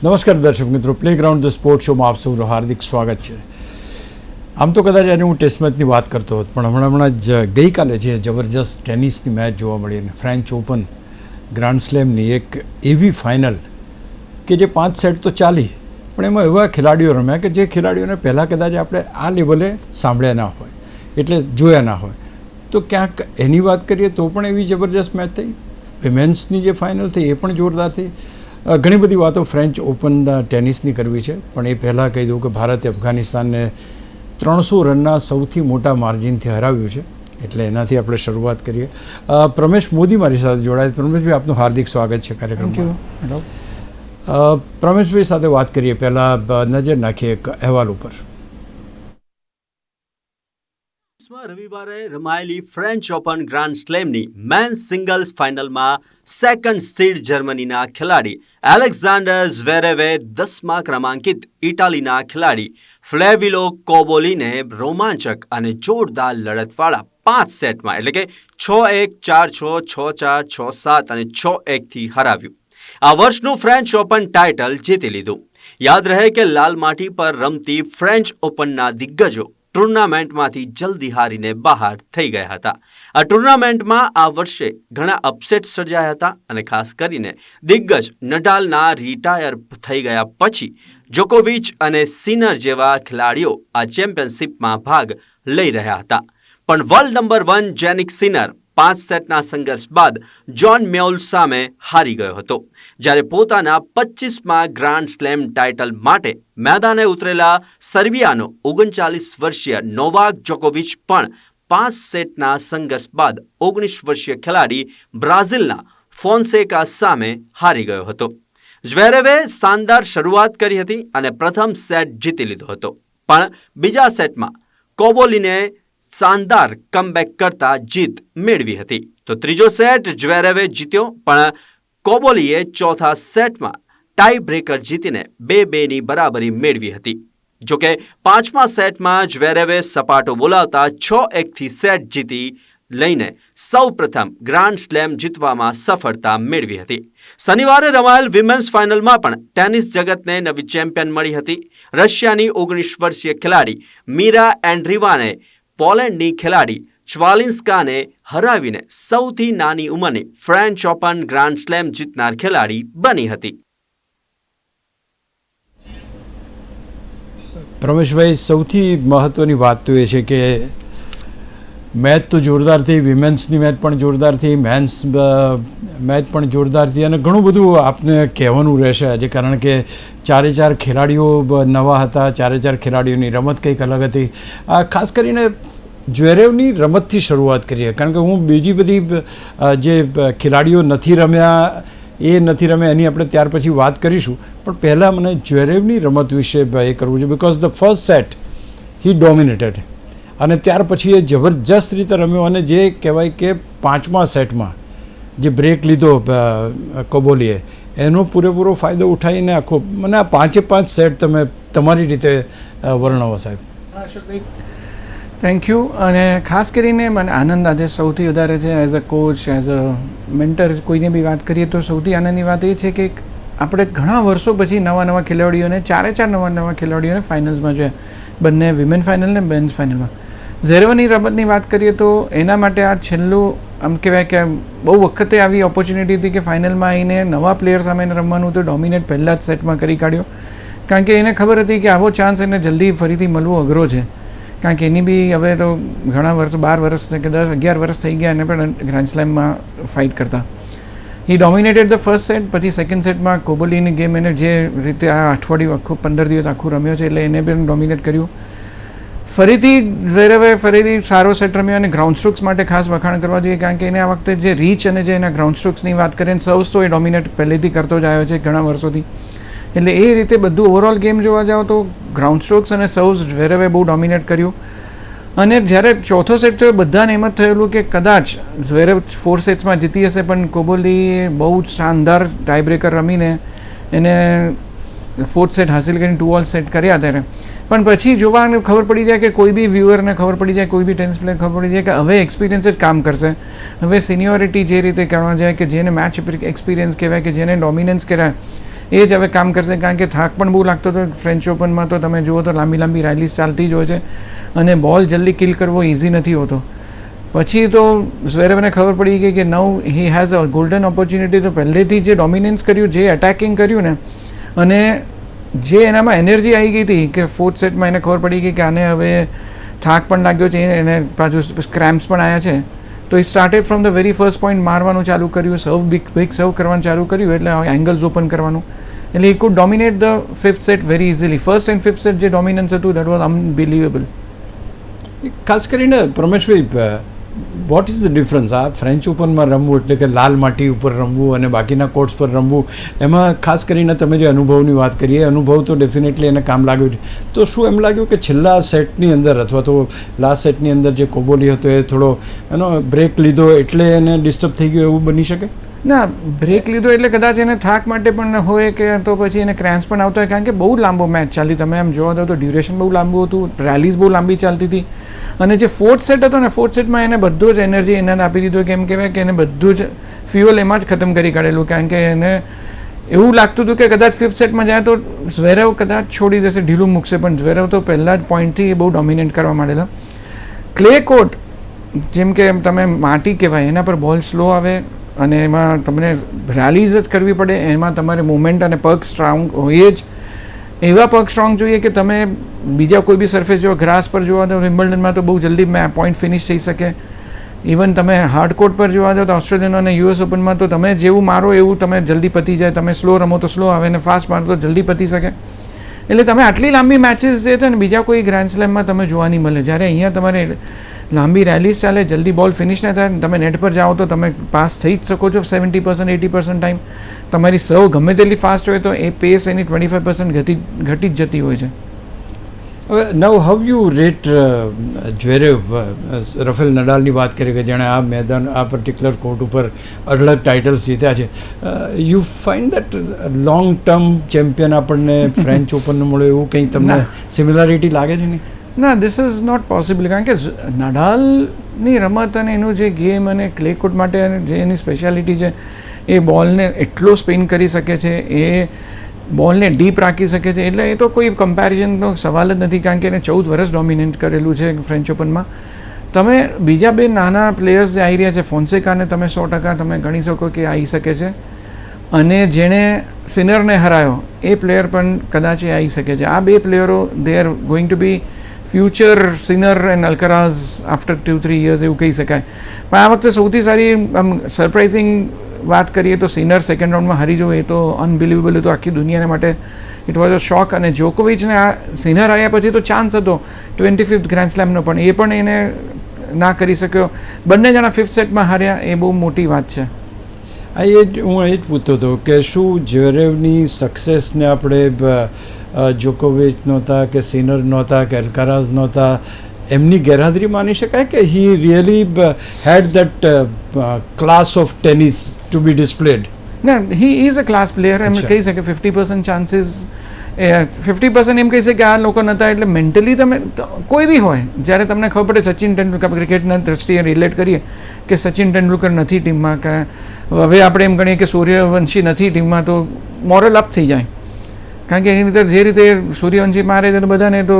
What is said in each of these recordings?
નમસ્કાર દર્શક મિત્રો, પ્લેગ્રાઉન્ડ ધ સ્પોર્ટ શોમાં આપ સૌનું હાર્દિક સ્વાગત છે. આમ તો કદાચ આજે હું ટેસ્ટ મેચની વાત કરતો હતો, પણ હમણાં જ ગઈકાલે જે જબરજસ્ત ટેનિસની મેચ જોવા મળી અને ફ્રેન્ચ ઓપન ગ્રાન્ડ સ્લેમની એક એવી ફાઇનલ કે જે 5 સેટ તો ચાલી, પણ એમાં એવા ખેલાડીઓ રમ્યા કે જે ખેલાડીઓને પહેલાં કદાચ આપણે આ લેવલે સાંભળ્યા ના હોય, એટલે જોયા ના હોય. તો ક્યાંક એની વાત કરીએ તો પણ એવી જબરજસ્ત મેચ થઈ. વિમેન્સની જે ફાઇનલ થઈ એ પણ જોરદાર થઈ. ઘણી બધી વાતો ફ્રેન્ચ ઓપન ટેનિસની કરવી છે, પણ એ પહેલાં કહી દઉં કે ભારતે અફઘાનિસ્તાનને 300 રનના સૌથી મોટા માર્જિનથી હરાવ્યું છે, એટલે એનાથી આપણે શરૂઆત કરીએ. પ્રમેશ મોદી મારી સાથે જોડાય. પ્રમેશભાઈ, આપનું હાર્દિક સ્વાગત છે કાર્યક્રમમાં. પ્રમેશભાઈ સાથે વાત કરીએ પહેલાં નજર નાખીએ એક અહેવાલ ઉપર. રવિવારે રમાયેલી ફ્રેન્ચ ઓપન ગ્રાન્ડ સ્લેમની મેન્સ સિંગલ્સ ફાઇનલમાં સેકન્ડ સીડ જર્મનીના ખેલાડી એલેક્ઝાન્ડર ઝ્વેરેવે 10મા ક્રમાંકિત ઇટાલીના ખેલાડી ફ્લેવિલો કોબોલીને રોમાંચક અને જોરદાર લડતવાળા 5 સેટમાં એટલે કે 6-1, 4-6, 6-4, 6-7 અને 6-1થી હરાવ્યું. આ વર્ષનું ફ્રેન્ચ ઓપન ટાઇટલ જીતી લીધું. યાદ રહે કે લાલ માટી પર રમતી ફ્રેન્ચ ઓપનના દિગ્ગજો ટુર્નામેન્ટમાંથી જલ્દી હારીને બહાર થઈ ગયા હતા. આ ટુર્નામેન્ટમાં આ વર્ષે ઘણા અપસેટ સર્જાયા હતા અને ખાસ કરીને દિગ્ગજ નડાલના રિટાયર થઈ ગયા પછી જોકોવિચ અને સિનર જેવા ખેલાડીઓ આ ચેમ્પિયનશિપમાં ભાગ લઈ રહ્યા હતા. પણ વર્લ્ડ નંબર 1 જેનિક સિનર 5 સેટના સંઘર્ષ બાદ જોન મેઉલ સામે હારી ગયો હતો. જ્યારે પોતાના 25મા ગ્રાન્ડ સ્લેમ ટાઇટલ માટે મેદાને ઉતરેલા સર્બિયાનો 39 વર્ષીય નોવાક જોકોવિચ પણ 5 સેટના સંઘર્ષ બાદ 19 વર્ષીય ખેલાડી બ્રાઝિલના ફોન્સેકા સામે હારી ગયો હતો. ઝ્વેરેવે શાનદાર શરૂઆત કરી હતી અને પ્રથમ સેટ જીતી લીધો હતો, પણ બીજા સેટમાં કોબોલીને શાનદાર કમબેક કરતા જીત મેળવી હતી. તો ત્રીજો સેટ ઝ્વેરેવે જીત્યો, પણ કોબોલીએ ચોથા સેટમાં ટાઈ બ્રેકર જીતીને 2-2ની બરાબરી મેળવી હતી. જોકે 5મા સેટમાં ઝ્વેરેવે સપાટો બોલાવતા 6-1થી સેટ જીતી લઈને સૌ પ્રથમ ગ્રાન્ડ સ્લેમ જીતવામાં સફળતા મેળવી હતી. શનિવારે રમાયેલ વિમેન્સ ફાઇનલમાં પણ ટેનિસ જગતને નવી ચેમ્પિયન મળી હતી. રશિયાની 19 વર્ષીય ખેલાડી મીરા એન્ડ્રીવાને પોલેન્ડની ખેલાડી ચ્વાલિન્સ્કાને હરાવીને સૌથી નાની ઉંમરની ફ્રેન્ચ ઓપન ગ્રાન્ડ સ્લેમ જીતનાર ખેલાડી બની હતી. પ્રમેશભાઈ, સૌથી મહત્ત્વની વાત તો એ છે કે મેચ તો જોરદાર થઈ, વિમેન્સની મેચ પણ જોરદાર થઈ, મેન્સ મેચ પણ જોરદાર થઈ, અને ઘણું બધું આપને કહેવાનું રહેશે આજે, કારણ કે 4 ખેલાડીઓ નવા હતા, 4 ખેલાડીઓની રમત કંઈક અલગ હતી. ખાસ કરીને ઝ્વેરેવની રમતથી શરૂઆત કરીએ, કારણ કે હું બીજી બધી જે ખેલાડીઓ નથી રમ્યા એની આપણે ત્યાર પછી વાત કરીશું, પણ પહેલાં મને ઝ્વેરેવની રમત વિશે એ કરવું છે. Because the first set he dominated, અને ત્યાર પછી એ જબરજસ્ત રીતે રમ્યો, અને જે કહેવાય કે 5મા સેટમાં જે બ્રેક લીધો કોબોલીએ એનો પૂરેપૂરો ફાયદો ઉઠાવીને આખો મને આ 5 સેટ તમે તમારી રીતે વર્ણવો સાહેબ. અશોકભાઈ, થેન્ક યુ. અને ખાસ કરીને મને આનંદ આજે સૌથી વધારે છે as a coach, as a mentor, કોઈને બી વાત કરીએ તો સૌથી આનંદની વાત એ છે કે આપણે ઘણા વર્ષો પછી નવા ખેલાડીઓને 4 નવા ખેલાડીઓને ફાઇનલ્સમાં જોયા, બંને વિમેન ફાઇનલ ને મેન્સ ફાઇનલમાં. ઝેરેવની રમતની વાત કરીએ તો એના માટે આ છેલ્લું આમ કહેવાય કે બહુ વખતે આવી ઓપોર્ચ્યુનિટી હતી કે ફાઇનલમાં આવીને નવા પ્લેયર સામે રમવાનું તો ડોમિનેટ પહેલાં જ સેટમાં કરી કાઢ્યો, કારણ કે એને ખબર હતી કે આવો ચાન્સ એને જલ્દી ફરીથી મળવો અઘરો છે, કારણ કે એની બી હવે તો ઘણા વર્ષ 12 વર્ષ કે 10-11 વર્ષ થઈ ગયા એને પણ ગ્રાન્ડ સ્લેમમાં ફાઇટ કરતા. હી ડોમિનેટેડ ધ ફર્સ્ટ સેટ. પછી સેકન્ડ સેટમાં કોબોલીની ગેમ એને જે રીતે આ અઠવાડિયું આખું 15 દિવસ આખું રમ્યો છે, એટલે એને પણ ડોમિનેટ કર્યું. ફરીથી ઝ્વેરેવે ફરીથી સારો સેટ રમ્યો, અને ગ્રાઉન્ડ સ્ટ્રોક્સ માટે ખાસ વખાણ કરવા જોઈએ, કારણ કે એને આ વખતે જે રીચ અને જે એના ગ્રાઉન્ડ સ્ટ્રોક્સની વાત કરીએ, સર્વ્સ તો એ ડોમિનેટ પહેલેથી કરતો જ આવ્યો છે ઘણા વર્ષોથી, એટલે એ રીતે બધું ઓવરઓલ ગેમ જોવા જાઓ તો ગ્રાઉન્ડ સ્ટ્રોક્સ અને સર્વ્સ ઝ્વેરેવે બહુ ડોમિનેટ કર્યું. અને જ્યારે ચોથો સેટ થયો બધાને એમ જ થયેલું કે કદાચ ઝ્વેરેવ 4 સેટ્સમાં જીતી હશે, પણ કોબોલીએ બહુ જ શાનદાર ટાઈબ્રેકર રમીને એને 4th સેટ હાસિલ કરીને 2-all સેટ કર્યા. ત્યારે પણ પછી જોવાનું ખબર પડી જાય કે કોઈ બી વ્યુઅરને ખબર પડી જાય, કોઈ બી ટેનિસ પ્લેયર ખબર પડી જાય કે હવે એક્સપિરિયન્સ જ કામ કરશે. હવે સિનિયોરિટી જે રીતે કહેવા જાય કે જેને મેચ એક્સપિરિયન્સ કહેવાય, કે જેને ડોમિનન્સ કહેવાય, એ જ હવે કામ કરશે, કારણ કે થાક પણ બહુ લાગતો હતો ફ્રેન્ચ ઓપનમાં. તો તમે જુઓ તો લાંબી લાંબી રેલીઝ ચાલતી જ હોય છે અને બોલ જલ્દી કિલ કરવો ઇઝી નથી હોતો. પછી તો ઝવેરેવને ખબર પડી ગઈ કે now he has a golden opportunity. તો પહેલેથી જે ડોમિનન્સ કર્યું, જે એટેકિંગ કર્યું ને, અને જે એનામાં એનર્જી આવી ગઈ હતી કે ફોર્થ સેટમાં એને ખબર પડી ગઈ કે આને હવે થાક પણ લાગ્યો છે, એને પાછું ક્રેમ્પ્સ પણ આવ્યા છે. તો એ started from the very first point મારવાનું ચાલુ કર્યું, સર્વ બિગ સર્વ કરવાનું ચાલુ કર્યું, એટલે એંગલ્સ ઓપન કરવાનું. એટલે એ could dominate the fifth set very easily. First and fifth set જે ડોમિનન્સ હતું, દેટ વોઝ અનબિલીવેબલ. ખાસ કરીને પ્રમેશભાઈ, વોટ ઇઝ ધ ડિફરન્સ આ ફ્રેન્ચ ઓપનમાં રમવું એટલે કે લાલ માટી ઉપર રમવું અને બાકીના કોર્ટ્સ પર રમવું, એમાં ખાસ કરીને તમે જે અનુભવની વાત કરી એ અનુભવ તો ડેફિનેટલી એને કામ લાગ્યું છે. તો શું એમ લાગ્યું કે છેલ્લા સેટની અંદર અથવા તો લાસ્ટ સેટની અંદર જે કોબોલી હતો એ થોડો એનો બ્રેક લીધો એટલે એને ડિસ્ટર્બ થઈ ગયું, એવું બની શકે? ના, બ્રેક લીધો એટલે કદાચ એને થાક માટે પણ હોય કે તો પછી એને ક્રેમ્પ્સ પણ આવતો હોય, કારણ કે બહુ લાંબો મેચ ચાલી. તમે આમ જોવા દો તો ડ્યુરેશન બહુ લાંબુ હતું, રેલીઝ બહુ લાંબી ચાલતી હતી. અને જે ફોર્થ સેટ હતો ને, ફોર્થ સેટમાં એને બધું જ એનર્જી એને આપી દીધું, કેમ કહેવાય કે એને બધું જ ફ્યુઅલ એમાં જ ખતમ કરી કાઢેલું. કારણ કે એને એવું લાગતું હતું કે કદાચ ફિફ્થ સેટમાં જાય તો ઝવેરેવ કદાચ છોડી દેશે, ઢીલું મૂકશે, પણ ઝવેરેવ તો પહેલાં જ પોઈન્ટથી એ બહુ ડોમિનેટ કરવા માંડેલા. ક્લે કોર્ટ જેમ કે તમે માટી કહેવાય, એના પર બોલ સ્લો આવે અને એમાં તમને રેલીઝ જ કરવી પડે. એમાં તમારે મુવમેન્ટ અને પગ સ્ટ્રોંગ હોય જ. એવા પગ સ્ટ્રોંગ જોઈએ કે તમે બીજા કોઈ બી સરફેસ જો ગ્રાસ પર જોવા દો, વિમ્બલ્ડનમાં તો બહુ જલ્દી પોઈન્ટ ફિનિશ થઈ શકે. ઇવન તમે હાર્ડ કોર્ટ પર જોવા દો તો ઓસ્ટ્રેલિયન અને યુએસ ઓપનમાં તો તમે જેવું મારો એવું તમે જલ્દી પતી જાય. તમે સ્લો રમો તો સ્લો આવે, અને ફાસ્ટ મારો તો જલ્દી પતી શકે. એટલે તમે આટલી લાંબી મેચીસ જે છે ને બીજા કોઈ ગ્રાન્ડ સ્લેમમાં તમે જોવા નહીં મળે. જ્યારે અહીંયા તમારે લાંબી રેલીઝ ચાલે, જલ્દી બોલ ફિનિશ ના થાય, તમે નેટ પર જાઓ તો તમે પાસ થઈ જ શકો છો 70% 80% ટાઈમ. તમારી સર્વ ગમે તેટલી ફાસ્ટ હોય તો એ પેસ એની 25% ઘટી જ જતી હોય છે. હવે નવ હાઉ યુ રેટ ઝવેરેવ? રફેલ નડાલની વાત કરીએ કે જેણે આ મેદાન આ પર્ટિક્યુલર કોર્ટ ઉપર 18 ટાઇટલ્સ જીત્યા છે. You find that long term champion આપણને ફ્રેન્ચ ઓપનનું મળે એવું કંઈ તમને સિમિલારિટી લાગે છે નહીં? ના, ધીસ ઇઝ નોટ પોસિબલ, કારણ કે નડાલની રમત અને એનું જે ગેમ અને ક્લે કોર્ટ માટે જે એની સ્પેશિયાલિટી છે, એ બોલને એટલો સ્પિન કરી શકે છે, એ બોલને ડીપ રાખી શકે છે. એટલે એ તો કોઈ કમ્પેરિઝનનો સવાલ જ નથી, કારણ કે એને 14 વર્ષ ડોમિનેટ કરેલું છે ફ્રેન્ચ ઓપનમાં. તમે બીજા બે નાના પ્લેયર્સ જે આવી રહ્યા છે, ફોન્સેકાને તમે 100% તમે ગણી શકો કે આવી શકે છે, અને જેણે સિનરને હરાયો એ પ્લેયર પણ કદાચ એ આવી શકે છે. આ બે પ્લેયરો they are going to be future Sinner and Alcaraz after 2-3 years એવું કહી શકાય. પણ આ વખતે સૌથી સારી આમ સરપ્રાઇઝિંગ વાત કરીએ તો સિનર સેકન્ડ રાઉન્ડમાં હારી જવું એ તો અનબિલીવેબલ હતું આખી દુનિયાને માટે. ઇટ વોઝ અ શોક. અને જોકોવિચને આ સિનર હાર્યા પછી તો ચાન્સ હતો 25th ગ્રાન્ડ સ્લેમનો, પણ એ પણ એને ના કરી શક્યો. બંને જણા ફિફ્થ સેટમાં હાર્યા, એ બહુ મોટી વાત છે. હું એ જ પૂછતો હતો કે શું ઝવેરેવની સક્સેસને આપણે જોકોવિચ નહોતા કે સિનર નહોતા કે અલ્કારાઝ નહોતા એમની ગેરહાજરી માની શકાય, કે he really had that class of tennis to be displayed? ના, he is a class player. એમ કહી શકે 50% ચાન્સીસ, 50% એમ કહી શકે કે આ લોકો નહોતા. એટલે મેન્ટલી તમે કોઈ બી હોય, જ્યારે તમને ખબર પડે સચિન તેંડુલકર, ક્રિકેટના દ્રષ્ટિએ રિલેટ કરીએ કે સચિન તેંડુલકર નથી ટીમમાં, કે હવે આપણે એમ ગણીએ કે સૂર્યવંશી નથી ટીમમાં, તો મોરલ અપ થઈ જાય. કારણ કે એની રીતે જે રીતે સૂર્યવંશી મારે છે તો બધાને તો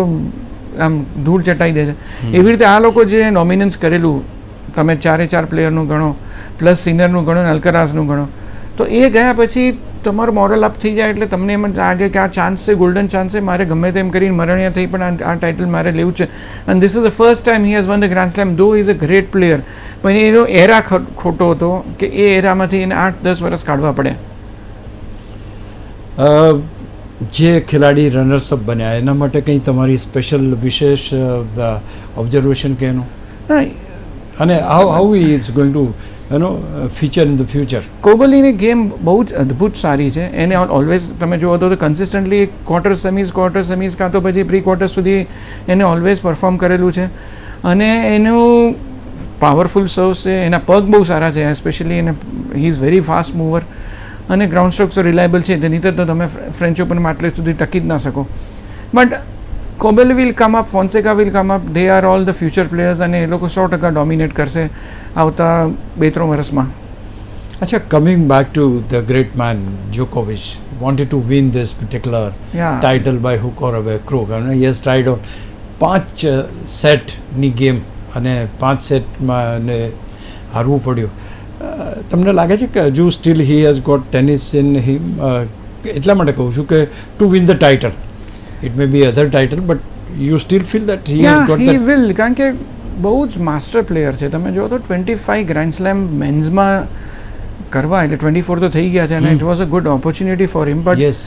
આમ ધૂળ ચટાઈ દે છે. એવી રીતે આ લોકો જે ડોમિનન્સ કરેલું, તમે 4 પ્લેયરનું ગણો, પ્લસ સિનરનું ગણો ને અલ્કરાઝનું ગણો, તો એ ગયા પછી તમારો મોરલ અપ થઈ જાય. એટલે તમને એમ લાગે કે આ ચાન્સ છે, ગોલ્ડન ચાન્સ છે, મારે ગમે તેમ કરીને મરણિયા થઈ પણ આ ટાઇટલ મારે લેવું છે. અને this is the first time he has won the grand slam. Though is a great player, પણ એનો એરા ખોટો હતો કે એ એરામાંથી એને 8-10 વર્ષ કાઢવા પડ્યા. જે ખેલાડી રનર્સઅપ બન્યા એના માટે કંઈ તમારી સ્પેશિયલ વિશેષ ઓબ્ઝર્વેશન કે એનું? અને how he is going to feature in the future? કોહલીની ગેમ બહુ જ અદ્ભુત સારી છે. એને ઓલવેઝ તમે જોવો તો કન્સિસ્ટન્ટલી ક્વાર્ટર સેમીઝ કાં તો પછી પ્રી ક્વાર્ટર સુધી એને ઓલવેઝ પરફોર્મ કરેલું છે. અને એનું પાવરફુલ સર્વ્સ છે, એના પગ બહુ સારા છે, એસ્પેશિયલી એને he is very fast mover, અને ગ્રાઉન્ડ સ્ટ્રોક્સ તો રિલાયબલ છે. તેની તો તમે ફ્રેન્ચ ઓપનમાં આટલે સુધી ટકી જ ના શકો. But Kohli will come up, Fonseca will come up, they are all the future players, અને એ લોકો 100% ડોમિનેટ કરશે આવતા 2-3 વર્ષમાં. Acha, coming back to the great man Djokovic, wanted to win this particular Yeah. title by hook or by crook. And he has tried on 5 સેટની game અને 5 સેટમાં હારવું પડ્યું. તમને લાગે છે કે હજુ still he has got tennis in him? એટલા માટે કહું છું કે to win the title, it may be other title, but you still feel that he has got he the... will, કારણ કે બહુ જ માસ્ટર પ્લેયર છે. તમે જો તો 25 ગ્રાન્ડ સ્લેમ મેન્સમાં કરવા, એટલે 24 તો થઈ ગયા છે, અને it was a good opportunity for him. But yes,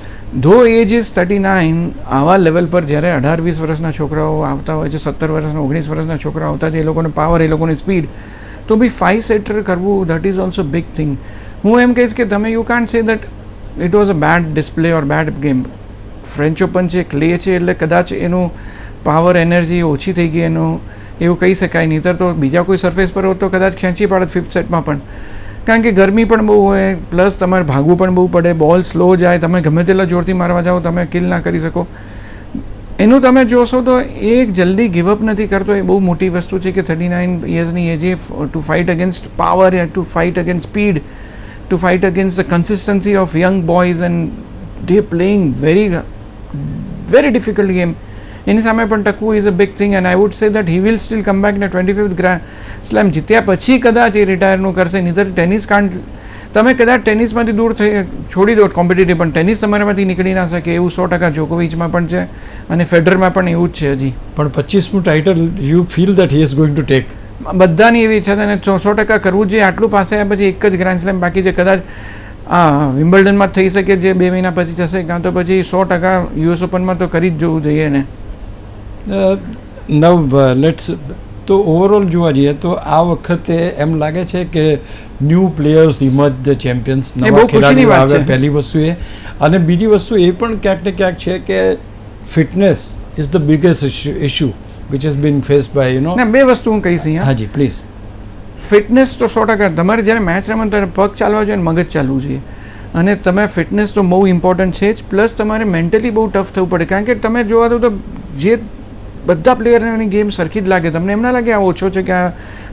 ધો એજ ઇઝ 39, આવા લેવલ પર જ્યારે 18-20 વર્ષના છોકરાઓ આવતા હોય છે, 17 વર્ષના 19 વર્ષના છોકરાઓ આવતા છે, એ લોકોને પાવર, એ લોકોની સ્પીડ, તો બી 5 સેટર કરવું, that is also big thing. હું એમ કહીશ કે તમે you can't say that it was a bad display or bad game. French Open છે, ક્લે છે, એટલે કદાચ એનું પાવર, એનર્જી ઓછી થઈ ગઈ એનું, એવું કહી શકાય. નહીંતર તો બીજા કોઈ સરફેસ પર હોત તો કદાચ ખેંચી પાડત 5th સેટમાં પણ, કારણ કે ગરમી પણ બહુ હોય, પ્લસ તમારે ભાગવું પણ બહુ પડે, બોલ સ્લો જાય, તમે ગમે તેટલા જોરથી મારવા જાઓ તમે કિલ ના કરી શકો. એનું તમે જોશો તો એ જલ્દી ગિવઅપ નથી કરતો, એ બહુ મોટી વસ્તુ છે કે 39 યર્સની એજે to fight against power, to fight against speed, to fight against the consistency of young boys, and they playing very difficult game. એની સામે પણ ટકવું is a big thing, and I would say that he will still come back ને 25th grand slam જીત્યા પછી કદાચ એ રિટાયરનું કરશે. નહીંતર ટેનિસ કાંટ, તમે કદાચ ટેનિસમાંથી દૂર થઈ છોડી દો કોમ્પિટિટિવ, પણ ટેનિસ તમારામાંથી નીકળી ના શકે એવું 100% જોકોવિચમાં પણ છે, અને ફેડરરમાં પણ એવું જ છે હજી. પણ 25મું title you feel that he is going to take? બધાની એવી ઈચ્છા છે, અને 100% કરવું જ જોઈએ. આટલું પાસે આવ્યા પછી એક જ ગ્રાન્ડ સ્લેમ બાકી છે, કદાચ વિમ્બલ્ડનમાં થઈ શકે જે 2 મહિના પછી જશે, કાં તો પછી 100% યુએસ ઓપનમાં તો કરી જ જવું જોઈએ એને. નવ લેટ્સ, તો ઓવરઓલ જોવા જઈએ તો આ વખતે એમ લાગે છે કે new players emerge the champions, એ બહુ નવા ખુશીની ખેલાડીઓ વાત આવે, છે. પહેલી વસ્તુ એ. અને બીજી વસ્તુ એ પણ ક્યાંક ને ક્યાંક છે કે fitness is the biggest issue which has been faced by you know. ના, 2 વસ્તુ હું કહીશ અહીંયા. હાજી પ્લીઝ. ફિટનેસ તો 100%, તમારે જ્યારે મેચ રમો ત્યારે પગ ચાલવા જોઈએ, મગજ ચાલવું જોઈએ, અને તમે ફિટનેસ તો બહુ ઇમ્પોર્ટન્ટ છે જ. પ્લસ તમારે મેન્ટલી બહુ ટફ થવું પડે, કારણ કે તમે જોવા દો તો જે બધા પ્લેયરની ગેમ સરખી જ લાગે, તમને એમ ના લાગે આ ઓછો છે કે આ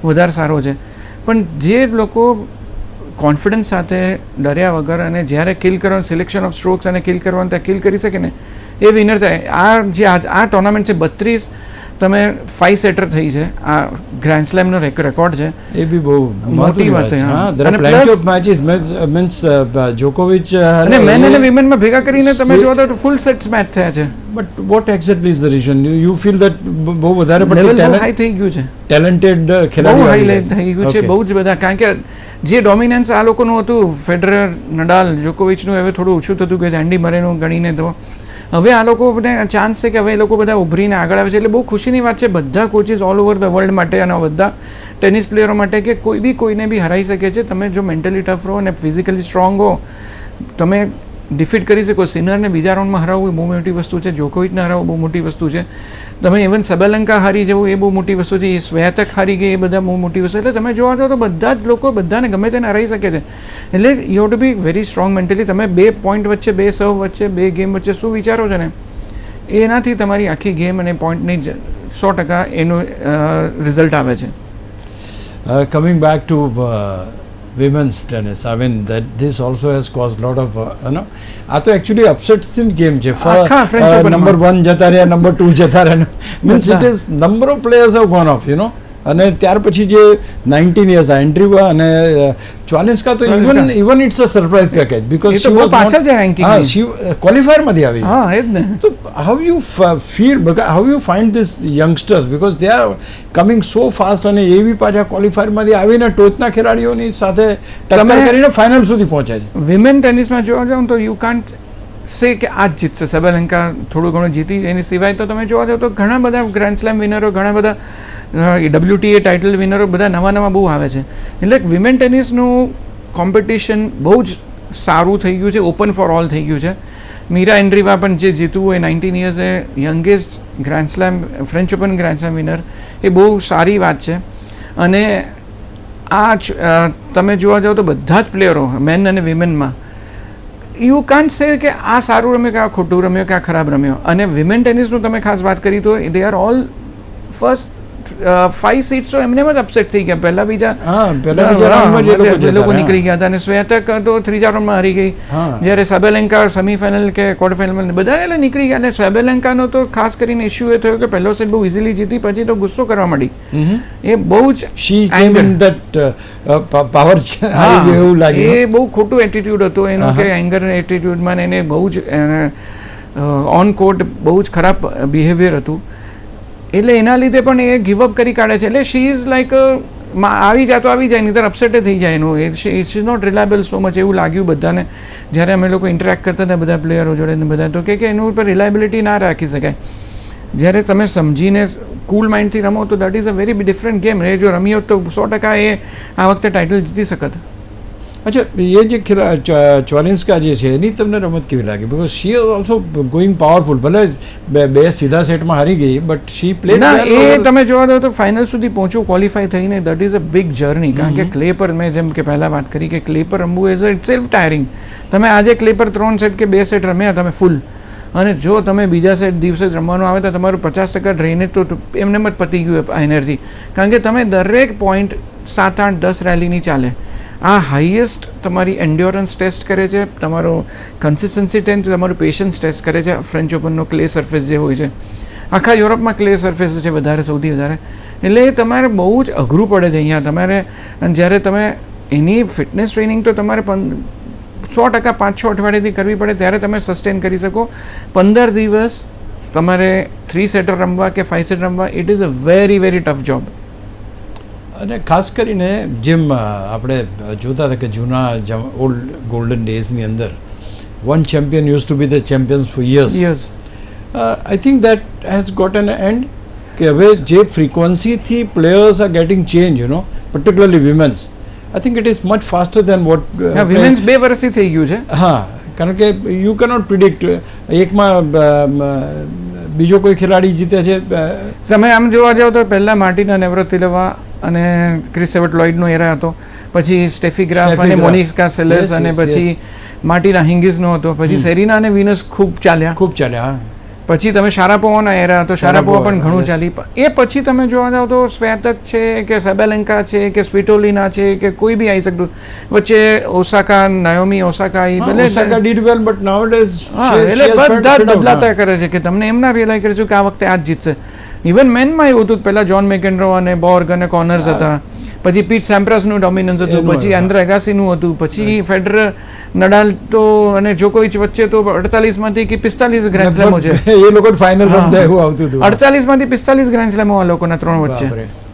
વધારે સારો છે, પણ જે લોકો કોન્ફિડન્સ સાથે ડર્યા વગર અને જ્યારે કિલ કરવાનું, સિલેક્શન ઓફ સ્ટ્રોક્સ અને કિલ કરવાનું ત્યાં કિલ કરી શકે ને, એ વિનર થાય. આ ટુર્નામેન્ટ છે 32, તમે 5 સેટર થઈ છે, આ ગ્રાન્ડ સ્લેમનો રેકોર્ડ છે. એ બી બહુ મોટી વાત છે. હા, there are અને plenty plus- of matches means Djokovic અને મેન અને વિમેનમાં ભેગા કરીને તમે જોવા તો ફૂલ સેટ્સ મેચ થયા છે. but what exactly is the reason you feel that બહુ વધારે લેવલ પડતું બહુ હાઈ થઈ ગયું છે, talented બહુ ખેલાડીઓ હાઈ આવી ગયા? થઈ ગયું છે, Okay. બહુ જ બધા. કારણ કે જે ડોમિનન્સ આ લોકોનું હતું, ફેડરર, નડાલ, જોકોવિચનું, હવે થોડું ઓછું થતું કે એન્ડી મરેનું ગણીને, તો હવે આ લોકોને ચાન્સ છે કે હવે એ લોકો બધા ઉભરીને આગળ આવે છે. એટલે બહુ ખુશીની વાત છે બધા coaches all over the world માટે અને બધા ટેનિસ પ્લેયરો માટે કે કોઈ બી કોઈને બી હરાઈ શકે છે. તમે જો મેન્ટલી ટફ રહો અને ફિઝિકલી સ્ટ્રોંગ હો, તમે ડિફીટ કરી શકો. સિનરને બીજા રાઉન્ડમાં હરાવવું એ બહુ મોટી વસ્તુ છે, જોકોવિચને હરાવવું બહુ મોટી વસ્તુ છે, તમે ઇવન સબેલંકા હારી જવું એ બહુ મોટી વસ્તુ છે, એ સ્વેતક હારી ગઈ એ બધા બહુ મોટી વસ્તુ. એટલે તમે જોવા જાઓ તો બધા જ લોકો બધાને ગમે તેને હરાઈ શકે છે. એટલે you have to be very strong mentally. તમે 2 પોઈન્ટ વચ્ચે, 2 સર્વ વચ્ચે, 2 ગેમ વચ્ચે શું વિચારો છો ને, એનાથી તમારી આખી ગેમ અને પોઈન્ટની 100% એનું રિઝલ્ટ આવે છે. Coming back to women's tennis, I mean that this also has caused lot of આ તો actually upsets in game છે. આખા French Open માં. નંબર 1 જતા રહ્યા, નંબર 2 જતા રહ્યા, means it બધા. is number of players have gone off, you know. અને ત્યાર પછી જે 19 years એન્ટ્રીવા અને ચોલિન્સ્કા તો even it's a surprise package because એ તો બહુ પાછળ છે ranking હા, ની. શી ક્વોલિફાયરમાંથી આવી. હા, એ જ ને. So how you feel, how you find this youngsters, because they are coming so fast અને એવી પાછા ક્વોલિફાયરમાંથી આવીને ટોચના ખેલાડીઓની સાથે ટક્કર તમે- કરીને ફાઇનલ સુધી પહોંચે છે. વિમેન ટેનિસમાં જોવા જાઓ તો યુ કાન્ટ સે કે આ જ જીતશે. સબેલંકા થોડું ઘણું જીતી, એની સિવાય તો તમે જોવા જાઓ તો ઘણા બધા ગ્રાન્ડ સ્લેમ વિનરો, ઘણા બધા WTA ટાઇટલ વિનરો બધા નવા બહુ આવે છે. એટલે વિમેન ટેનિસનું કોમ્પિટિશન બહુ જ સારું થઈ ગયું છે, ઓપન ફોર ઓલ થઈ ગયું છે. મીરા એન્ડ્રીવા પણ જે જીતવું હોય, 19 યર્સે youngest grand slam, French open grand slam winner, એ બહુ સારી વાત છે. અને આ તમે જોવા જાઓ તો બધા જ પ્લેયરો મેન અને વિમેનમાં યુ કાન્ટ સે કે આ સારું રમ્યો કે આ ખોટું રમ્યો કે આ ખરાબ રમ્યો. અને વિમેન ટેનિસનું તમે ખાસ વાત કરી તો દે આર ઓલ ફર્સ્ટ 5 સીટ્સ તો એમને જ અપસેટ થઈ ગયા પહેલા બીજા પહેલા બીજા રાઉન્ડમાં જે લોકો લોકો નીકળી ગયા હતા અને શ્વેતક તો ત્રીજા રાઉન્ડમાં હારી ગઈ જ્યારે સાબેલેન્કા સેમીફાઇનલ કે ક્વાર્ટર ફાઇનલ બધા એટલે નીકળી ગયા અને સાબેલેન્કાનો તો ખાસ કરીને ઇશ્યુ એ થયો કે પહેલો સેટ બહુ ઇઝીલી જીતી પછી તો ગુસ્સો કરવા માંડી એ બહુ જ શી કેમ ઇન ધેટ પાવર એવું લાગે એ બહુ ખોટું એટીટ્યુડ હતો એનો કે એંગર એટીટ્યુડમાં એને બહુ જ ઓન કોર્ટ બહુ જ ખરાબ બિહેવિયર હતું એટલે એના લીધે પણ એ ગીવઅપ કરી કાઢે છે એટલે શી ઇઝ લાઈક આવી જાય તો આવી જાય નહીં તો અપસેટ થઈ જાય એનું it's is not reliable so much એવું લાગ્યું બધાને જ્યારે અમે લોકો ઇન્ટરેક્ટ કરતા હતા બધા પ્લેયરો જોડે ને બધા તો કે એનું ઉપર રિલાયબિલિટી ના રાખી શકાય જ્યારે તમે સમજીને કૂલ માઇન્ડથી રમો તો that is a very different game એ જો રમી હોત તો 100% એ આ વખતે ટાઇટલ જીતી શકત અચ્છા એ જે ચોલિન્સ્કા જે છે એની તમને રમત કેવી લાગી because she is also going powerful ભલે બે સીધા સેટમાં હારી ગઈ બટ શી પ્લેડ ના એ તમે જોવા દો તો ફાઇનલ સુધી પહોંચવું ક્વોલિફાય થઈને that is a big journey કારણ કે ક્લે પર મેં જેમ કે પહેલાં વાત કરી કે ક્લે પર રમવું ઇઝ ઇટ સેલ્ફ ટાયરિંગ તમે આજે ક્લે પર 3 સેટ કે 2 સેટ રમ્યા તમે ફૂલ અને જો તમે બીજા સેટ દિવસે જ રમવાનું આવે તો તમારું 50% ડ્રેનેજ તો એમને જ પતી ગયું એનર્જી કારણ કે તમે દરેક પોઈન્ટ 7, 8, 10 રેલીની ચાલે આ હાઈએસ્ટ તમારી એન્ડ્યોરન્સ ટેસ્ટ કરે છે તમારો કન્સિસ્ટન્સી ટેસ્ટ તમારું પેશન્સ ટેસ્ટ કરે છે ફ્રેન્ચ ઓપનનો ક્લે સરફેસ જે હોય છે આખા યુરોપમાં ક્લે સરફેસ છે વધારે સૌથી વધારે એટલે તમારે બહુ જ અઘરું પડે છે અહીંયા તમારે અને જ્યારે તમે એની ફિટનેસ ટ્રેનિંગ તો તમારે 100% 5-6 અઠવાડિયાથી કરવી પડે ત્યારે તમે સસ્ટેન કરી શકો 15 દિવસ તમારે 3 સેટર રમવા કે 5 સેટ રમવા it is a very very tough job અને ખાસ કરીને જેમ આપણે જોતા હતા કે જૂના ઓલ્ડ ગોલ્ડન ડેઝની અંદર one champion use to be the champions for years I think that has got an end કે હવે જે ફ્રીક્વન્સીથી players are getting change you know particularly women's I think it is much faster than what women's 2 વર્ષથી થઈ ગયું છે હા કારણ કે યુ કેનોટ પ્રિડિક્ટ એકમાં બીજો કોઈ ખેલાડી જીતે છે તમે આમ જોવા જાઓ તો પહેલાં માર્ટિના નેવરાતિલોવા અને ક્રિસ એવર્ટ લોઇડનો એરા હતો પછી સ્ટેફી ગ્રાફ અને મોનિકા સેલેસ અને પછી માર્ટિના હિંગિસનો હતો પછી સેરીના અને વિનસ ખૂબ ચાલ્યા પછી તમે શારાપોવાના એરા હતો શારાપોવા પણ ઘણું ચાલી એ પછી તમે જોવા જાઓ તો સ્વેતક છે કે સેબેલેન્કા છે કે સ્વિટોલિના છે કે કોઈ બી આવી શકતું વચ્ચે Osaka Naomi Osaka Osaka did well but nowadays એટલે બધા જ બદલાતા કરે છે કે તમને એમ ના રિયલાઇઝ કરીશું કે આ વખતે આ જ જીતશે ઇવન મેનમાં એવું હતું પહેલાં જોન મેકેન્ડ્રો અને બોર્ગ અને કોર્નર્સ હતા પછી પીટ સેમ્પ્રસનું ડોમિનન્સ હતું પછી આંદ્રે અગાસીનું હતું પછી ફેડરર નડાલ તો અને જોકોવિચ વચ્ચે તો 48માંથી કે 45 ગ્રાન્ડ સ્લેમો છે એ લોકો ફાઇનલ રમતા એવું આવતું હતું 48માંથી 45 ગ્રાન્ડ સ્લેમો આ લોકોના 3 વચ્ચે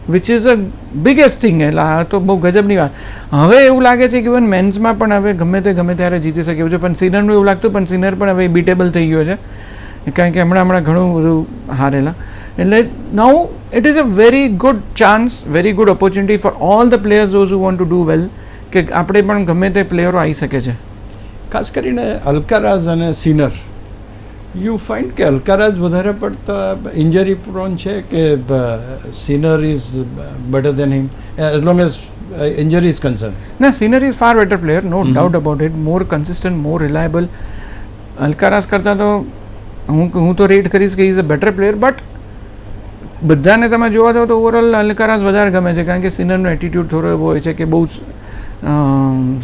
which is a biggest thing એટલે આ તો બહુ ગજબની વાત હવે એવું લાગે છે કે ઇવન મેન્સમાં પણ હવે ગમે ત્યારે જીતી શકે એવું છે પણ સિનરનું એવું લાગતું પણ સિનર પણ હવે બીટેબલ થઈ ગયો છે કારણ કે હમણાં ઘણું બધું હારેલા એટલે now it is a very good chance very good opportunity for all the players those who want to do well કે આપણે પણ ગમે તે પ્લેયરો આવી શકે છે ખાસ કરીને અલ્કારાઝ અને સિનર યુ ફાઇન્ડ કે અલ્કારાઝ વધારે પડતા ઇન્જરી પ્રોન છે કે Sinner is better than him as long as injury is concern ના Sinner is far better player no doubt about it more consistent more reliable Alcaraz કરતાં તો હું તો રેટ કરીશ કે is a better player but બધાને તમે જોવા જાઓ તો ઓવરઓલ અલ્કારાઝ વધારે ગમે છે કારણ કે સિનરનો એટીટ્યૂડ થોડો એવો હોય છે કે બહુ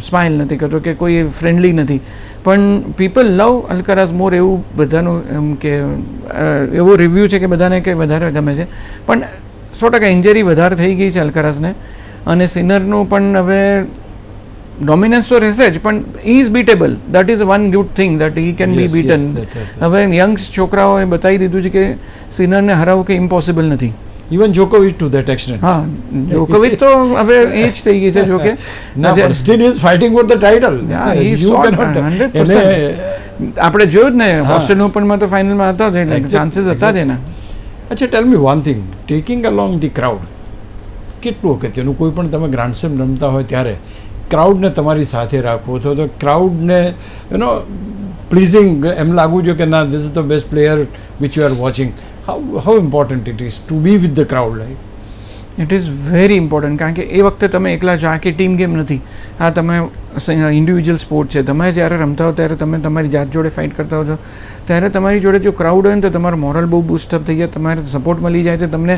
સ્માઇલ નથી કરતો કે કોઈ ફ્રેન્ડલી નથી પણ પીપલ લવ અલ્કારાઝ મોર એવું બધાનું એમ કે એવો રિવ્યૂ છે કે બધાને કે વધારે ગમે છે પણ 100% ઇન્જરી વધારે થઈ ગઈ છે અલ્કારાઝને અને સિનરનું પણ હવે ડોમિનન્સ તો રહેશે જ પણ he is beatable that is one good thing that he can be beaten હવે યંગ છોકરાઓએ બતાવી દીધું છે કે સિનરને હરાવવું કે ઇમ્પોસિબલ નથી ઇવન જોકોવિચ ટુ ધેટ એક્સટેન્ટ હા જોકોવિચ તો હવે એ જ થઈ ગઈ છે જો કે steel is fighting for the title આપણે જોયું જ ને ઓસ્ટ્રેલિયન ઓપનમાં તો ફાઇનલમાં હતા જ એટલે ચાન્સીસ હતા જ એના અચ્છા tell me one thing taking along the crowd કેટલું અગત્યનું કોઈ પણ તમે ગ્રાન્ડ સ્લેમ રમતા હોય ત્યારે ક્રાઉડને તમારી સાથે રાખવો અથવા તો ક્રાઉડને યુ પ્લીઝિંગ એમ લાગવું જોઈએ કે ના this is the best player which you are watching how important it is to be with the crowd like it is very important, કારણ કે એ વખતે તમે એકલા છો, આખી ટીમ ગેમ નથી, આ તમે ઇન્ડિવિજ્યુઅલ સ્પોર્ટ છે. તમે જ્યારે રમતા હો ત્યારે તમે તમારી જાત જોડે ફાઇટ કરતા હો છો, ત્યારે તમારી જોડે જો ક્રાઉડ હોય ને તો તમારું મોરલ બહુ બૂસ્ટઅપ થઈ જાય, તમારે સપોર્ટ મળી જાય છે તમને.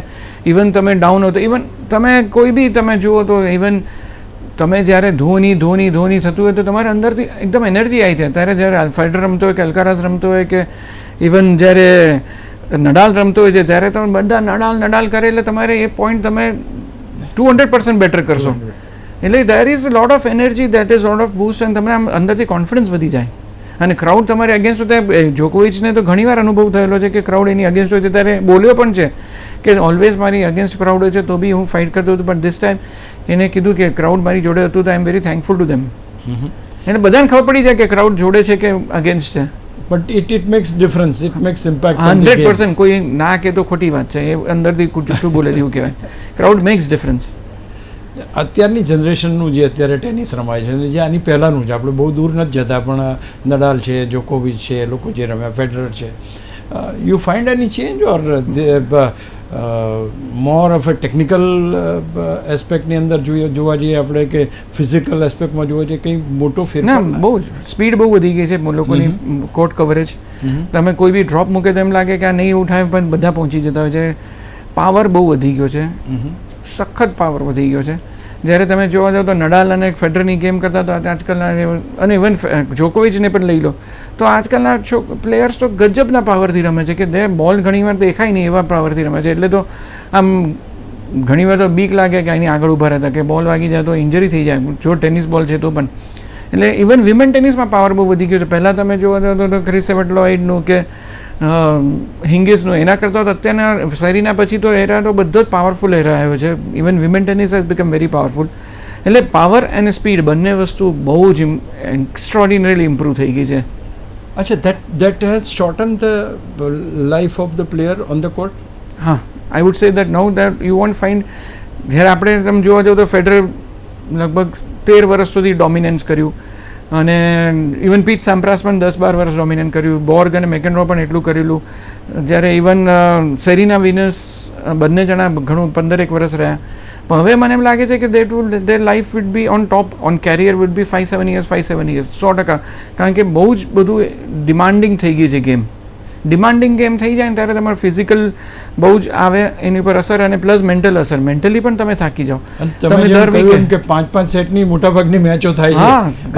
ઇવન તમે ડાઉન હો તો ઇવન તમે કોઈ બી તમે જુઓ તો ઇવન તમે જ્યારે ધોની થતું હોય તો તમારે અંદરથી એકદમ એનર્જી આવી જાય. ત્યારે જ્યારે ફેડરર રમતો હોય કે અલ્કારાઝ રમતો હોય કે ઇવન જ્યારે નડાલ રમતો હોય છે ત્યારે તમે બધા નડાલ કરે એટલે તમારે એ પોઈન્ટ તમે 200% બેટર કરશો. એટલે there is lot of energy, that is lot of boost, અને તમને આમ અંદરથી કોન્ફિડન્સ વધી જાય. અને ક્રાઉડ તમારે અગેન્સ્ટ હોય, જોકોવિચને તો ઘણીવાર અનુભવ થયેલો છે કે ક્રાઉડ એની અગેન્સ્ટ હોય છે, ત્યારે બોલ્યો પણ છે કે ઓલવેઝ મારી અગેન્સ્ટ ક્રાઉડ હોય છે તો બી હું ફાઇટ કરતો હતો, બટ ધીસ ટાઈમ એને કીધું કે ક્રાઉડ મારી જોડે હતું તો I am very thankful to them. એને બધાને ખબર પડી જાય કે ક્રાઉડ જોડે છે કે અગેન્સ્ટ છે. But it max difference, it max impact. 100% કોઈ ના કે તો ખોટી વાત છે, એ અંદરથી જૂઠું બોલે જેવું કહેવાય. Crowd makes difference. અત્યારની જનરેશનનું જે અત્યારે ટેનિસ રમાય છે જે આની પહેલાંનું છે, આપણે બહુ દૂર નથી જતા, પણ નડાલ છે, જોકોવિચ છે, એ લોકો જે રમ્યા, ફેડરર છે, you find any change or more of a technical એસ્પેક્ટની અંદર જોવા જઈએ આપણે કે ફિઝિકલ એસ્પેક્ટમાં જોવા જઈએ કંઈ મોટો ફેરફાર? ના, બહુ જ સ્પીડ બહુ વધી ગઈ છે લોકોની, કોર્ટ કવરેજ. તમે કોઈ બી ડ્રોપ મૂકે તો એમ લાગે કે આ નહીં ઉઠાવે પણ બધા પહોંચી જતા હોય છે. પાવર બહુ વધી ગયો છે, સખત પાવર વધી ગયો છે. જ્યારે તમે જોવા જાઓ તો નડાલ અને ફેડરરની ગેમ કરતા તો આજકાલના, અને ઇવન જોકોવિચને પણ લઈ લો તો આજકાલના પ્લેયર્સ તો ગજબના પાવરથી રમે છે કે તે બોલ ઘણીવાર દેખાય નહીં એવા પાવરથી રમે છે. એટલે તો આમ ઘણીવાર તો બીક લાગે કે અહીંની આગળ ઊભા રહેતા કે બોલ વાગી જાય તો ઇન્જરી થઈ જાય, જો ટેનિસ બોલ છે તો પણ. એટલે ઇવન વિમેન ટેનિસમાં પાવર બહુ વધી ગયો છે. પહેલાં તમે જોવા જાઓ તો ક્રિસ સેવટલોઇડનું કે હિંગીસનું, એના કરતાં તો અત્યારના સેરીના પછી તો એરા તો બધો જ પાવરફુલ એરા આવ્યો છે. Even women tennis has become very powerful. એટલે પાવર અને સ્પીડ બંને વસ્તુ બહુ જ એક્સ્ટ્રોર્ડિનરીલી ઇમ્પ્રૂવ થઈ ગઈ છે. અચ્છા, that has shortened the life of the player on the court? હા, આઈ would say that now that you want find, જ્યારે આપણે તમે જોવા જાઓ તો ફેડરર લગભગ 13 વર્ષ સુધી ડોમિનન્સ કર્યું, અને ઇવન પીટ સામ્પ્રાસ પણ 10-12 વર્ષ ડોમિનેટ કર્યું, બોર્ગ અને મેકેન્ડ્રો પણ એટલું કરેલું. જ્યારે ઇવન સેરીના વિનર્સ બંને જણા ઘણું 15 વર્ષ રહ્યા. પણ હવે મને એમ લાગે છે કે their life would be on top, on career would be 5-7 years 100%. કારણ કે બહુ જ બધું ડિમાન્ડિંગ થઈ ગઈ છે ગેમ. ડિમાન્ડિંગ ગેમ થઈ જાય ને ત્યારે તમારું ફિઝિકલ બહુ જ આવે એની પર અસર, અને પ્લસ મેન્ટલ અસર. મેન્ટલી પણ તમે થાકી જાઓ. તમે દર વીકે કે 5-5 સેટની મોટાભાગની મેચો થાય છે,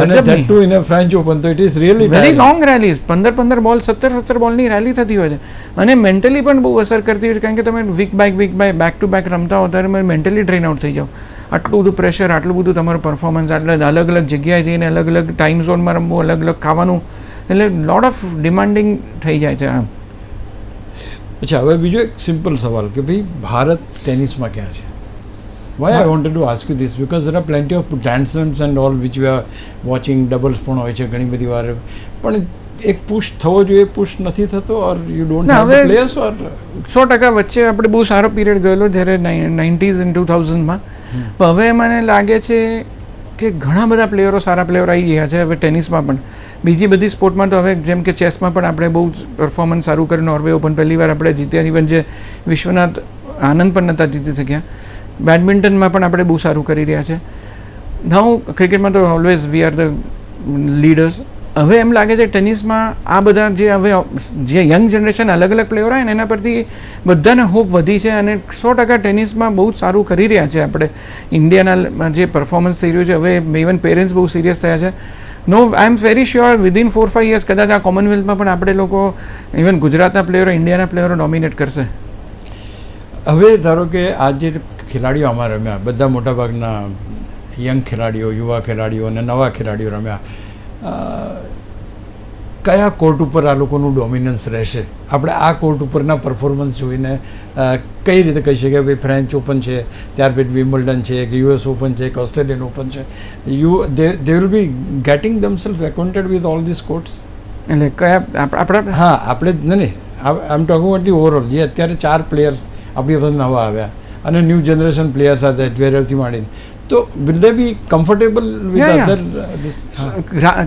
અને that too in a French open, તો it is really very long rallies, 15 ball 17 બોલની rally થતી હોય છે, અને મેન્ટલી પણ બહુ અસર કરતી હોય છે. કારણ કે તમે week by back to back રમતા હો ત્યારે મેન્ટલી ડ્રેન આઉટ થઈ જાઓ. આટલું બધું પ્રેશર, આટલું બધું તમારું પરફોર્મન્સ, આટલા અલગ અલગ જગ્યાએ જઈને અલગ અલગ ટાઈમ ઝોનમાં રમવું, અલગ અલગ ખાવાનું, એટલે લોટ ઓફ ડિમાન્ડિંગ થઈ જાય છે આમ. અચ્છા, હવે બીજો એક સિમ્પલ સવાલ કે ભાઈ ભારત ટેનિસમાં ક્યાં છે? Why I wanted to ask you this, because there are plenty of grand slams and all which we are watching. Doubles પણ હોય છે ઘણી બધી વાર, પણ એક પુશ થવો જોઈએ, પુશ નથી થતો, or you don't have the players? Or 100% વચ્ચે આપણે બહુ સારો પીરિયડ ગયેલો જ્યારે 90s and 2000માં. પણ હવે મને લાગે છે કે ઘણા બધા પ્લેયરો, સારા પ્લેયરો આવી ગયા છે હવે ટેનિસમાં પણ. બીજી બધી સ્પોર્ટમાં તો હવે જેમ કે ચેસમાં પણ આપણે બહુ પરફોર્મન્સ સારું કર્યું. નોર્વે ઓપન પહેલી વાર આપણે જીત્યા, ઇવન જે વિશ્વનાથ આનંદ પણ નહોતા જીતી શક્યા. બેડમિન્ટનમાં પણ આપણે બહુ સારું કરી રહ્યા છે. નાઉ ક્રિકેટમાં તો always we are the leaders. હવે એમ લાગે છે ટેનિસમાં આ બધા જે યંગ જનરેશન અલગ અલગ પ્લેયરો હોય ને એના પરથી બધાને હોપ વધી છે, અને 100% ટેનિસમાં બહુ જ સારું કરી રહ્યા છે આપણે. ઇન્ડિયાના જે પરફોર્મન્સ થઈ રહ્યું છે, હવે ઇવન પેરેન્ટ્સ બહુ સિરિયસ થયા છે. No, I am very sure within 4-5 years કદાચ આ કોમનવેલ્થમાં પણ આપણે લોકો, ઇવન ગુજરાતના પ્લેયરો, ઇન્ડિયાના પ્લેયરો ડોમિનેટ કરશે. હવે ધારો કે આ જે ખેલાડીઓ અમારા રમ્યા, બધા મોટાભાગના યંગ ખેલાડીઓ, યુવા ખેલાડીઓ અને નવા ખેલાડીઓ રમ્યા, કયા કોર્ટ ઉપર આ લોકોનું ડોમિનન્સ રહેશે? આપણે આ કોર્ટ ઉપરના પરફોર્મન્સ જોઈને કઈ રીતે કહી શકીએ ભાઈ ફ્રેન્ચ ઓપન છે, ત્યાર પછી વિમ્બલ્ડન છે, કે યુએસ ઓપન છે, કે ઓસ્ટ્રેલિયન ઓપન છે, they will be getting themselves acquainted with all this courts? એટલે કયા આપણે? હા, આપણે નહીં, I am talking about the overall. જે અત્યારે 4 પ્લેયર્સ આપણી પાસે નવા આવ્યા, અને ન્યૂ જનરેશન પ્લેયર્સ હતા જ્વેરેવથી માંડીને, તો will they be comfortable Yeah, with yeah. Other this?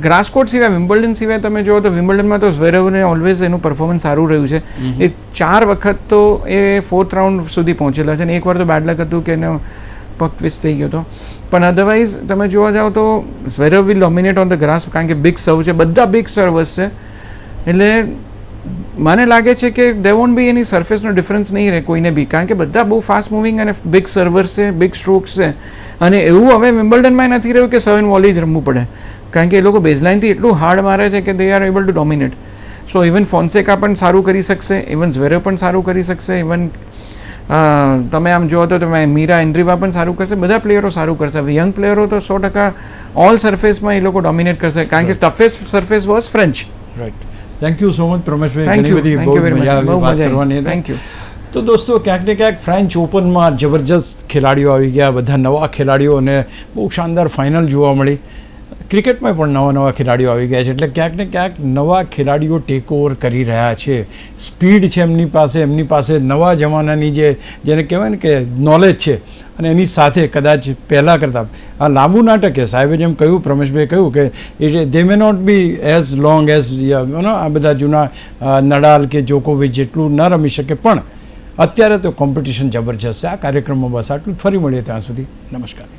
Grass court સિવાય વિમ્બલ્ડન સિવાય તમે જુઓ તો વિમ્બલ્ડનમાં તો ઝવેરેવને ઓલવેઝ એનું પરફોર્મન્સ સારું રહ્યું છે. એ 4 વખત તો એ 4th રાઉન્ડ સુધી પહોંચેલા છે અને એકવાર તો બેડ લક હતું કે એનો પગ ટ્વિસ્ટ થઈ ગયો હતો. પણ અધરવાઇઝ તમે જોવા જાઓ તો Zverev will dominate on the grass કારણ કે બિગ સર્વ છે, બધા બિગ સર્વર્સ છે. એટલે મને લાગે છે કે they want B any સરફેસનો difference નહીં રહે કોઈને બી, કારણ કે બધા બહુ ફાસ્ટ મૂવિંગ અને બિગ સર્વર્સ છે, બિગ સ્ટ્રોક્સ છે. અને એવું હવે વિમ્બલ્ડનમાં નથી રહ્યું કે 7 વોલી જ રમવું પડે, કારણ કે એ લોકો બેઝલાઇનથી એટલું હાર્ડ મારે છે કે they are able to dominate. So even Fonseca પણ સારું કરી શકશે, ઇવન ઝવેરેવ પણ સારું કરી શકશે, ઇવન તમે આમ જુઓ તો તમે મીરા એન્ડ્રીવા પણ સારું કરશે, બધા પ્લેયરો સારું કરશે. યંગ પ્લેયરો તો 100% ઓલ સરફેસમાં એ લોકો ડોમિનેટ કરશે, કારણ કે toughest surface was French. Right. Thank you so much પ્રમેશભાઈ, થેન્ક ઘણી યુ, બધી થેન્ક બહુ યુ વેરી મજા મચ, આવી બહુ વાત મજા કરવાની આવી. હતી. Thank you. તો દોસ્તો ક્યાંક ને ક્યાંક ફ્રેન્ચ ઓપનમાં જબરજસ્ત ખેલાડીઓ આવી ગયા, બધા નવા ખેલાડીઓ અને બહુ શાનદાર ફાઇનલ જોવા મળી. ક્રિકેટમાં પણ નવા ખેલાડીઓ આવી ગયા છે, એટલે ક્યાંક ને ક્યાંક નવા ખેલાડીઓ ટેક ઓવર કરી રહ્યા છે. સ્પીડ છે એમની પાસે નવા જમાનાની જેને કહેવાય ને કે નોલેજ છે, અને એની સાથે કદાચ પહેલાં કરતાં આ લાંબુ નાટક છે. સાહેબે જેમ કહ્યું, પ્રમેશભાઈ કહ્યું કે they may not be as long as આ બધા જૂના નડાલ કે જોકોવિચ જેટલું ન રમી શકે, પણ અત્યારે તો કોમ્પિટિશન જબરજસ્ત છે. આ કાર્યક્રમમાં બસ આટલું જ. ફરી મળીએ ત્યાં સુધી નમસ્કાર.